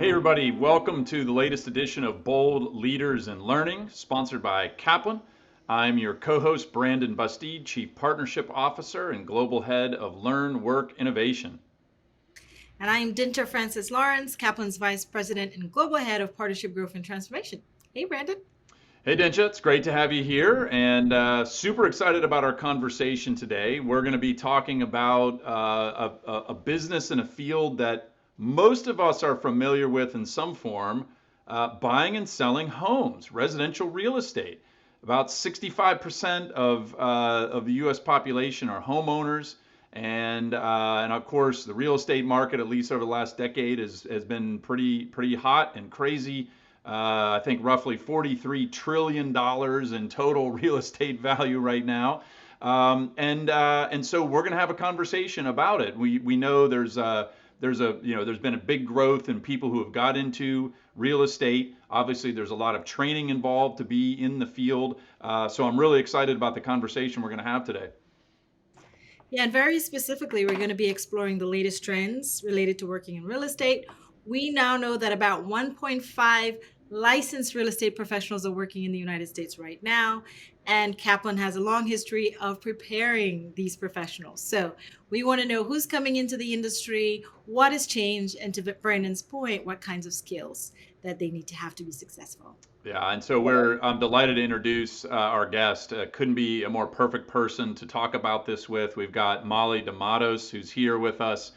Hey everybody, welcome to the latest edition of Bold Leaders in Learning, sponsored by Kaplan. I'm your co-host Brandon Busteed, Chief Partnership Officer and Global Head of Learn Work Innovation. And I'm Dientje Francis Lawrence, Kaplan's Vice President and Global Head of Partnership Growth and Transformation. Hey, Brandon. Hey Dientje, it's great to have you here and super excited about our conversation today. We're going to be talking about a business in a field that most of us are familiar with in some form, buying and selling homes, residential real estate. About 65% of the U.S. population are homeowners, and of course the real estate market, at least over the last decade, has been pretty hot and crazy. I think roughly $43 trillion in total real estate value right now. And so we're going to have a conversation about it. We know there's been a big growth in people who have got into real estate. Obviously, there's a lot of training involved to be in the field. So I'm really excited about the conversation we're going to have today. Yeah, and very specifically, we're going to be exploring the latest trends related to working in real estate. We now know that about 1.5 licensed real estate professionals are working in the United States right now, and Kaplan has a long history of preparing these professionals. So we want to know who's coming into the industry, what has changed, and to Brandon's point, what kinds of skills that they need to have to be successful. Yeah, and so I'm delighted to introduce our guest. Couldn't be a more perfect person to talk about this with. We've got Molly de Mattos, who's here with us.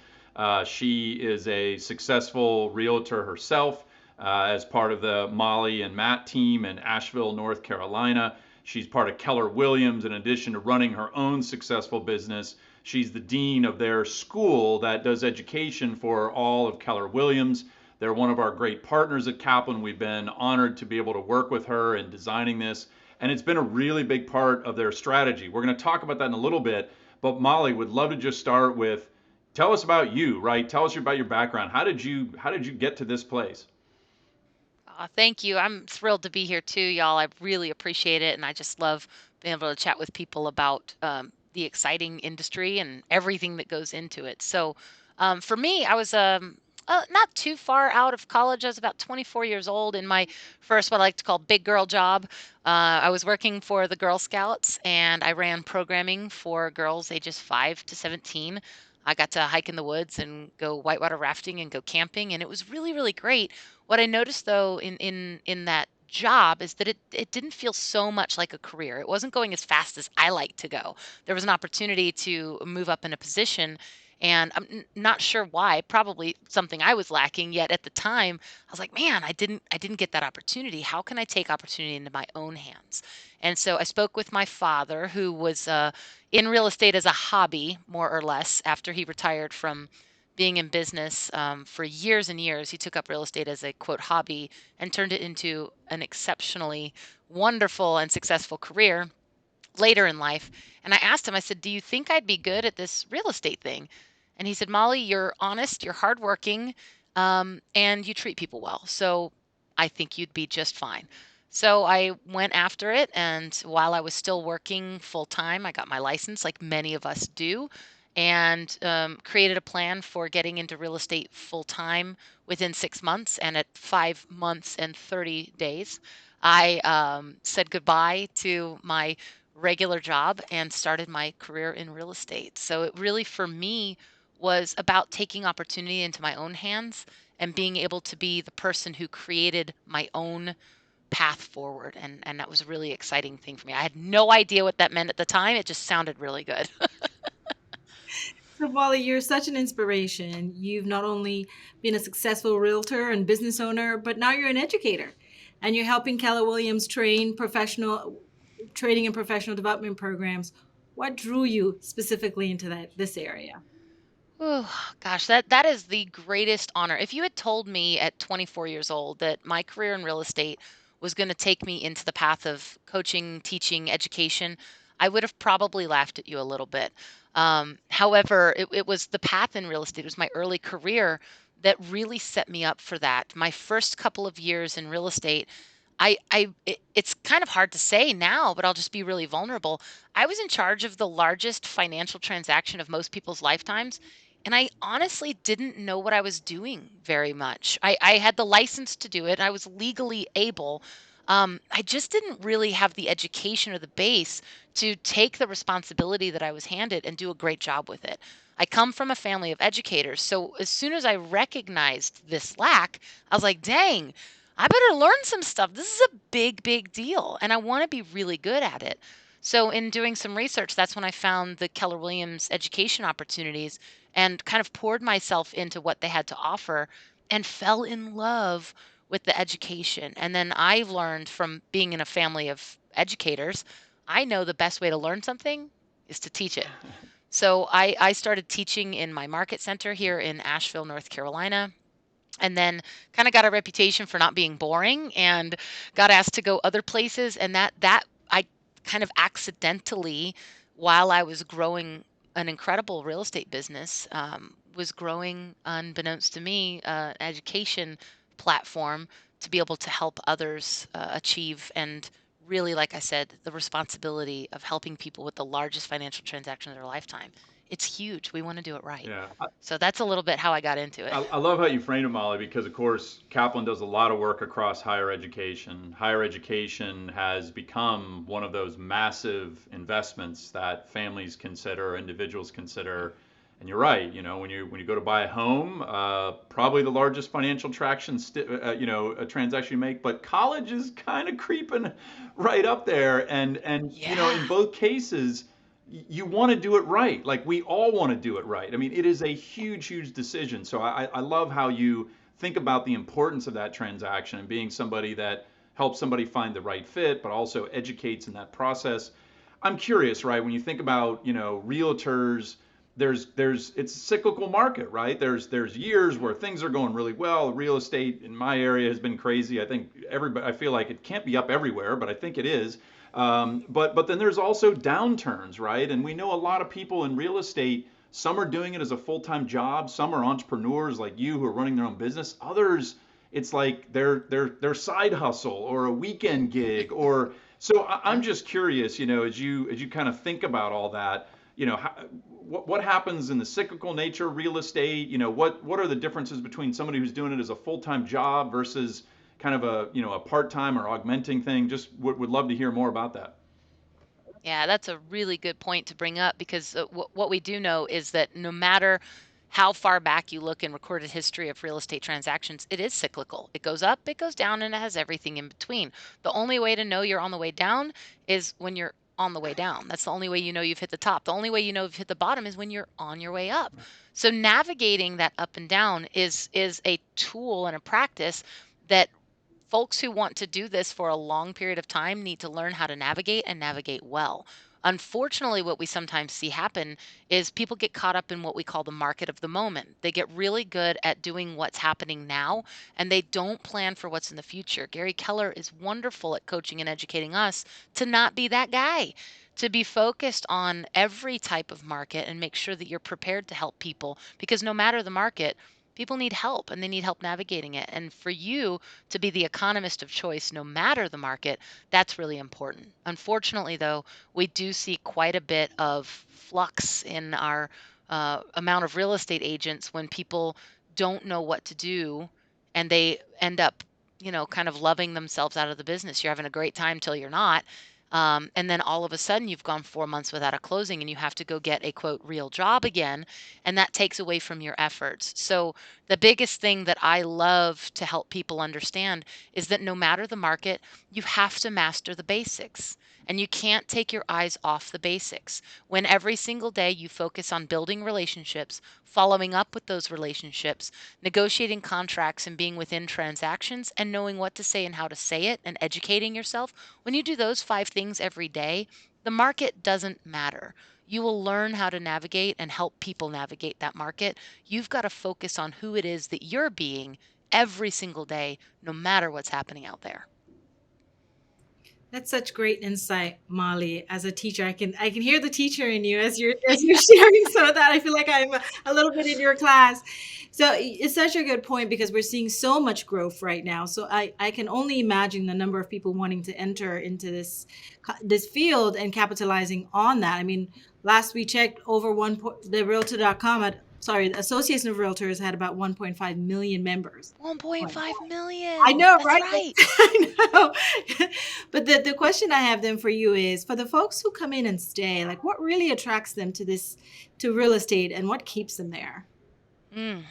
She is a successful realtor herself as part of the Molly and Matt team in Asheville, North Carolina. She's part of Keller Williams. In addition to running her own successful business, she's the dean of their school that does education for all of Keller Williams. They're one of our great partners at Kaplan. We've been honored to be able to work with her in designing this, and it's been a really big part of their strategy. We're going to talk about that in a little bit, but Molly, would love to just start with tell us about you, right? Tell us about your background. How did you get to this place? Thank you. I'm thrilled to be here too, y'all. I really appreciate it, and I just love being able to chat with people about the exciting industry and everything that goes into it. So, for me, I was not too far out of college. I was about 24 years old in my first, what I like to call big girl job. I was working for the Girl Scouts, and I ran programming for girls ages 5 to 17. I got to hike in the woods and go whitewater rafting and go camping, and it was really, really great. What I noticed though in that job is that it didn't feel so much like a career. It wasn't going as fast as I like to go. There was an opportunity to move up in a position, and not sure why, probably something I was lacking, yet at the time I was like, "Man, I didn't get that opportunity. How can I take opportunity into my own hands?" And so I spoke with my father, who was in real estate as a hobby, more or less, after he retired from being in business for years and years. He took up real estate as a quote hobby and turned it into an exceptionally wonderful and successful career later in life. And I asked him, I said, "Do you think I'd be good at this real estate thing?" And he said, "Molly, you're honest, you're hardworking, and you treat people well. So I think you'd be just fine." So I went after it. And while I was still working full time, I got my license, like many of us do, and created a plan for getting into real estate full time within 6 months. And at 5 months and 30 days, I said goodbye to my regular job and started my career in real estate. So it really, for me, was about taking opportunity into my own hands and being able to be the person who created my own path forward. And that was a really exciting thing for me. I had no idea what that meant at the time. It just sounded really good. So, Molly, you're such an inspiration. You've not only been a successful realtor and business owner, but now you're an educator, and you're helping Keller Williams train professional training and professional development programs. What drew you specifically into this area? Oh, gosh, that is the greatest honor. If you had told me at 24 years old that my career in real estate was going to take me into the path of coaching, teaching, education, I would have probably laughed at you a little bit. However, it was the path in real estate. It was my early career that really set me up for that. My first couple of years in real estate, it's kind of hard to say now, but I'll just be really vulnerable. I was in charge of the largest financial transaction of most people's lifetimes, And I honestly didn't know what I was doing very much. I had the license to do it. I was legally able. I just didn't really have the education or the base to take the responsibility that I was handed and do a great job with it. I come from a family of educators. So as soon as I recognized this lack, I was like, dang, I better learn some stuff. This is a big, big deal. And I want to be really good at it. So, in doing some research, that's when I found the Keller Williams education opportunities and kind of poured myself into what they had to offer and fell in love with the education. And then I've learned from being in a family of educators, I know the best way to learn something is to teach it. So I started teaching in my market center here in Asheville, North Carolina, and then kind of got a reputation for not being boring and got asked to go other places, and that I kind of accidentally, while I was growing an incredible real estate business, was growing, unbeknownst to me, education platform to be able to help others achieve, and really, like I said, the responsibility of helping people with the largest financial transaction of their lifetime. It's huge. We want to do it right. Yeah. So that's a little bit how I got into it. I love how you frame it, Molly, because of course Kaplan does a lot of work across higher education. Higher education has become one of those massive investments that families consider, individuals consider. And you're right, when you go to buy a home, probably the largest financial a transaction you make, but college is kind of creeping right up there. And in Yeah. both cases, you want to do it right. Like we all want to do it right. I mean, it is a huge, huge decision. So I love how you think about the importance of that transaction and being somebody that helps somebody find the right fit, but also educates in that process. I'm curious, right? When you think about, realtors, it's a cyclical market, right? There's years where things are going really well. Real estate in my area has been crazy. I think everybody, I feel like it can't be up everywhere, but I think it is. But then there's also downturns, right? And we know a lot of people in real estate. Some are doing it as a full-time job. Some are entrepreneurs like you who are running their own business. Others, it's like their side hustle or a weekend gig. Or so I'm just curious, as you kind of think about all that, how, what happens in the cyclical nature of real estate? What are the differences between somebody who's doing it as a full-time job versus kind of a part-time or augmenting thing? Just would love to hear more about that. Yeah, that's a really good point to bring up because what we do know is that no matter how far back you look in recorded history of real estate transactions, it is cyclical. It goes up, it goes down, and it has everything in between. The only way to know you're on the way down is when you're on the way down. That's the only way you know you've hit the top. The only way you know you've hit the bottom is when you're on your way up. So navigating that up and down is a tool and a practice that folks who want to do this for a long period of time need to learn how to navigate and navigate well. Unfortunately, what we sometimes see happen is people get caught up in what we call the market of the moment. They get really good at doing what's happening now and they don't plan for what's in the future. Gary Keller is wonderful at coaching and educating us to not be that guy, to be focused on every type of market and make sure that you're prepared to help people because no matter the market, people need help and they need help navigating it. And for you to be the economist of choice, no matter the market, that's really important. Unfortunately, though, we do see quite a bit of flux in our amount of real estate agents when people don't know what to do and they end up, kind of loving themselves out of the business. You're having a great time till you're not. And then all of a sudden, you've gone 4 months without a closing and you have to go get a quote real job again. And that takes away from your efforts. So, the biggest thing that I love to help people understand is that no matter the market, you have to master the basics. And you can't take your eyes off the basics. When every single day you focus on building relationships, following up with those relationships, negotiating contracts and being within transactions and knowing what to say and how to say it and educating yourself, when you do those 5 things every day, the market doesn't matter. You will learn how to navigate and help people navigate that market. You've got to focus on who it is that you're being every single day, no matter what's happening out there. That's such great insight, Molly. As a teacher, I can hear the teacher in you as you're sharing some of that. I feel like I'm a little bit in your class. So it's such a good point because we're seeing so much growth right now. So I can only imagine the number of people wanting to enter into this field and capitalizing on that. I mean, last we checked, over the realtor.com at sorry, the Association of Realtors had about 1.5 million members. 1.5 I million. know, That's right? right. I know. But the question I have then for you is, for the folks who come in and stay, like what really attracts them to to real estate, and what keeps them there? Mm.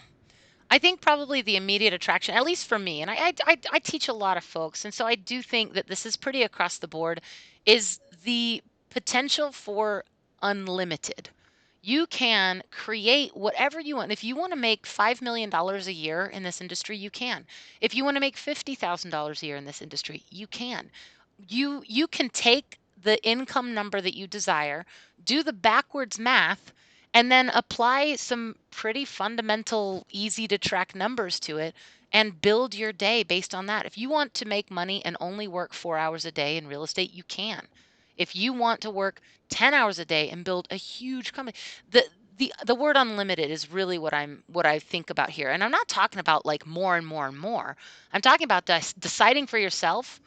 I think probably the immediate attraction, at least for me, and I teach a lot of folks, and so I do think that this is pretty across the board, is the potential for unlimited. You can create whatever you want. If you want to make $5 million a year in this industry, you can. If you want to make $50,000 a year in this industry, you can. You can take the income number that you desire, do the backwards math, and then apply some pretty fundamental, easy to track numbers to it and build your day based on that. If you want to make money and only work 4 hours a day in real estate, you can. If you want to work 10 hours a day and build a huge company, the the word unlimited is really what I think about here. And I'm not talking about like more and more and more. I'm talking about deciding for yourself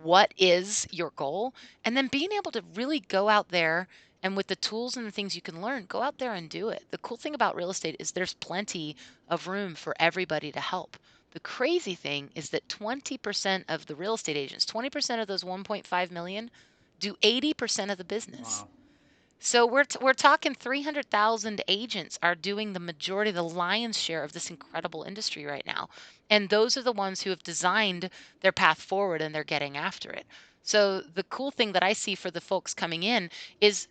what is your goal, and then being able to really go out there and with the tools and the things you can learn, go out there and do it. The cool thing about real estate is there's plenty of room for everybody to help. The crazy thing is that 20% of the real estate agents, 20% of those 1.5 million, do 80% of the business. Wow. So we're talking 300,000 agents are doing the majority, the lion's share of this incredible industry right now. And those are the ones who have designed their path forward and they're getting after it. So the cool thing that I see for the folks coming in is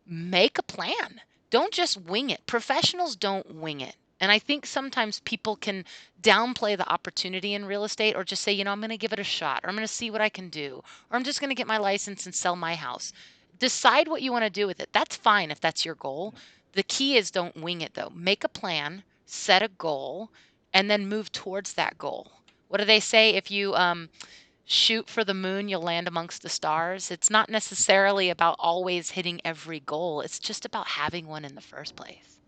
make a plan. Don't just wing it. Professionals don't wing it. And I think sometimes people can downplay the opportunity in real estate or just say, I'm going to give it a shot, or I'm going to see what I can do, or I'm just going to get my license and sell my house. Decide what you want to do with it. That's fine if that's your goal. The key is don't wing it though. Make a plan, set a goal, and then move towards that goal. What do they say? If you shoot for the moon, you'll land amongst the stars. It's not necessarily about always hitting every goal. It's just about having one in the first place.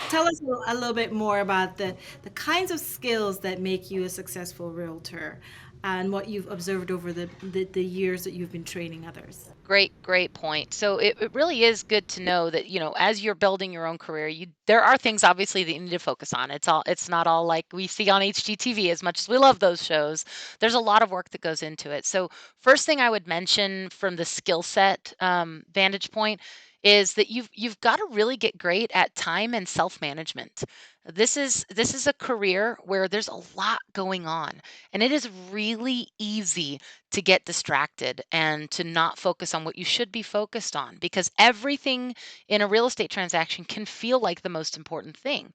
Tell us a little bit more about the kinds of skills that make you a successful realtor, and what you've observed over the years that you've been training others. Great point. So it really is good to know that, as you're building your own career, there are things obviously that you need to focus on. It's not all like we see on HGTV as much as we love those shows. There's a lot of work that goes into it. So first thing I would mention from the skill set vantage point is that you've got to really get great at time and self-management. This is a career where there's a lot going on, and it is really easy to get distracted and to not focus on what you should be focused on, because everything in a real estate transaction can feel like the most important thing.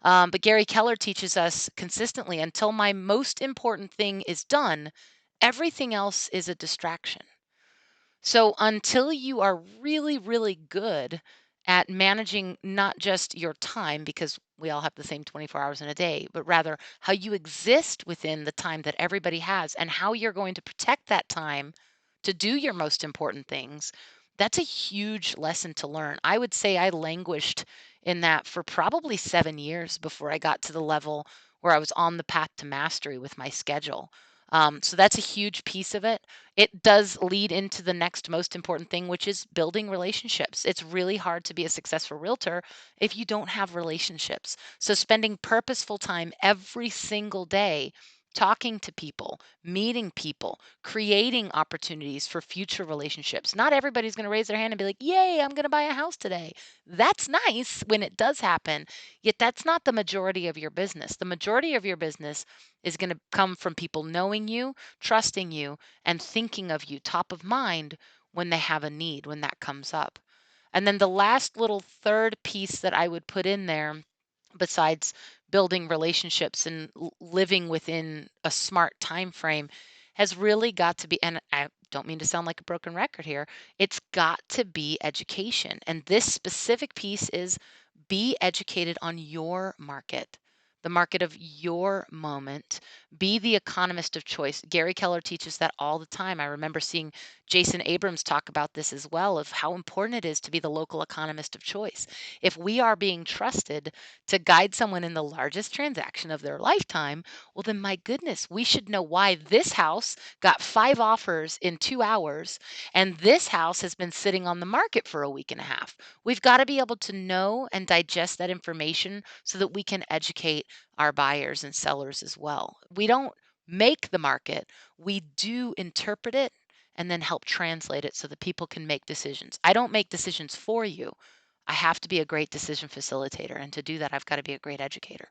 But Gary Keller teaches us consistently, until my most important thing is done, everything else is a distraction. So until you are really, really good at managing not just your time, because we all have the same 24 hours in a day, but rather how you exist within the time that everybody has and how you're going to protect that time to do your most important things, that's a huge lesson to learn. I would say I languished in that for probably 7 years before I got to the level where I was on the path to mastery with my schedule. So that's a huge piece of it. It does lead into the next most important thing, which is building relationships. It's really hard to be a successful realtor if you don't have relationships. So spending purposeful time every single day talking to people, meeting people, creating opportunities for future relationships. Not everybody's going to raise their hand and be like, "Yay, I'm going to buy a house today." That's nice when it does happen, yet that's not the majority of your business. The majority of your business is going to come from people knowing you, trusting you, and thinking of you top of mind when they have a need, when that comes up. And then the last little third piece that I would put in there, besides building relationships and living within a smart time frame, has really got to be, and I don't mean to sound like a broken record here, it's got to be education. And this specific piece is be educated on your market, the market of your moment. Be the economist of choice. Gary Keller teaches that all the time. I remember seeing Jason Abrams talk about this as well, of how important it is to be the local economist of choice. If we are being trusted to guide someone in the largest transaction of their lifetime, well, then my goodness, we should know why this house got 5 offers in 2 hours and this house has been sitting on the market for a week and a half. We've got to be able to know and digest that information so that we can educate our buyers and sellers as well. We don't make the market, we do interpret it and then help translate it so that people can make decisions. I don't make decisions for you. I have to be a great decision facilitator. And to do that, I've got to be a great educator.